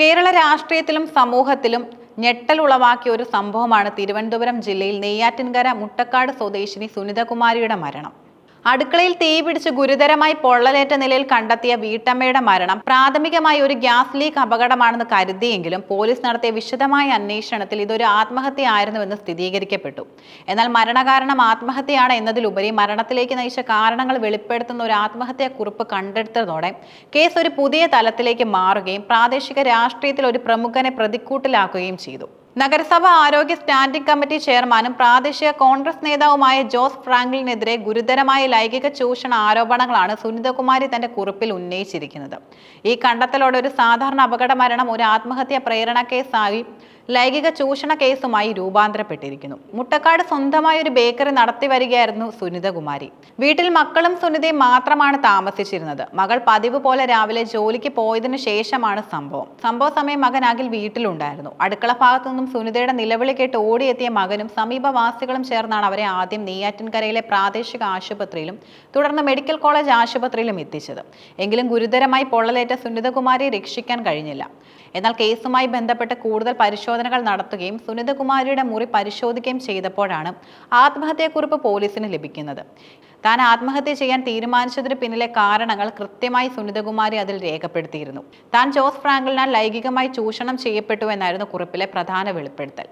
കേരള രാഷ്ട്രീയത്തിലും സമൂഹത്തിലും ഞെട്ടലുളവാക്കിയ ഒരു സംഭവമാണ് തിരുവനന്തപുരം ജില്ലയിൽ നെയ്യാറ്റിൻകര മുട്ടക്കാട് സ്വദേശിനി സുനിതകുമാരിയുടെ മരണം. അടുക്കളയിൽ തീപിടിച്ച് ഗുരുതരമായി പൊള്ളലേറ്റ നിലയിൽ കണ്ടെത്തിയ വീട്ടമ്മയുടെ മരണം പ്രാഥമികമായി ഒരു ഗ്യാസ് ലീക്ക് അപകടമാണെന്ന് കരുതിയെങ്കിലും പോലീസ് നടത്തിയ വിശദമായ അന്വേഷണത്തിൽ ഇതൊരു ആത്മഹത്യയായിരുന്നുവെന്ന് സ്ഥിരീകരിക്കപ്പെട്ടു. എന്നാൽ മരണകാരണം ആത്മഹത്യയാണ് എന്നതിലുപരി മരണത്തിലേക്ക് നയിച്ച കാരണങ്ങൾ വെളിപ്പെടുത്തുന്ന ഒരു ആത്മഹത്യാക്കുറിപ്പ് കണ്ടെടുത്തതോടെ കേസ് ഒരു പുതിയ തലത്തിലേക്ക് മാറുകയും പ്രാദേശിക രാഷ്ട്രീയത്തിൽ ഒരു പ്രമുഖനെ പ്രതിക്കൂട്ടിലാക്കുകയും ചെയ്തു. നഗരസഭ ആരോഗ്യ സ്റ്റാൻഡിംഗ് കമ്മിറ്റി ചെയർമാനും പ്രാദേശിക കോൺഗ്രസ് നേതാവുമായ ജോസ് ഫ്രാങ്കിളിനെതിരെ ഗുരുതരമായ ലൈംഗിക ചൂഷണ ആരോപണങ്ങളാണ് സുനിതകുമാരി തന്റെ കുറിപ്പിൽ ഉന്നയിച്ചിരിക്കുന്നത്. ഈ കണ്ടെത്തലോടെ ഒരു സാധാരണ അപകട മരണം ഒരു ആത്മഹത്യാ പ്രേരണ കേസായി ലൈംഗിക ചൂഷണ കേസുമായി രൂപാന്തരപ്പെട്ടിരിക്കുന്നു. മുട്ടക്കാട് സ്വന്തമായ ഒരു ബേക്കറി നടത്തി വരികയായിരുന്നു സുനിതകുമാരി. വീട്ടിൽ മക്കളും സുനിതയും മാത്രമാണ് താമസിച്ചിരുന്നത്. മകൾ പതിവ് പോലെ രാവിലെ ജോലിക്ക് പോയതിനു ശേഷമാണ് സംഭവ സമയം മകൻ അഖിൽ വീട്ടിലുണ്ടായിരുന്നു. അടുക്കള ഭാഗത്തു നിന്നും സുനിതയുടെ നിലവിളി കേട്ട് ഓടിയെത്തിയ മകനും സമീപവാസികളും ചേർന്നാണ് അവരെ ആദ്യം നെയ്യാറ്റിൻകരയിലെ പ്രാദേശിക ആശുപത്രിയിലും തുടർന്ന് മെഡിക്കൽ കോളേജ് ആശുപത്രിയിലും എത്തിച്ചത്. എങ്കിലും ഗുരുതരമായി പൊള്ളലേറ്റ സുനിതകുമാരിയെ രക്ഷിക്കാൻ കഴിഞ്ഞില്ല. എന്നാൽ കേസുമായി ബന്ധപ്പെട്ട് കൂടുതൽ പരിശോധനകൾ നടത്തുകയും സുനിതകുമാരിയുടെ മുറി പരിശോധിക്കുകയും ചെയ്തപ്പോഴാണ് ആത്മഹത്യാക്കുറിപ്പ് പോലീസിന് ലഭിക്കുന്നത്. താൻ ആത്മഹത്യ ചെയ്യാൻ തീരുമാനിച്ചതിന് പിന്നിലെ കാരണങ്ങൾ കൃത്യമായി സുനിതകുമാരി അതിൽ രേഖപ്പെടുത്തിയിരുന്നു. താൻ ജോസ് ഫ്രാങ്കിളിനാൽ ലൈംഗികമായി ചൂഷണം ചെയ്യപ്പെട്ടു എന്നായിരുന്നു കുറിപ്പിലെ പ്രധാന വെളിപ്പെടുത്തൽ.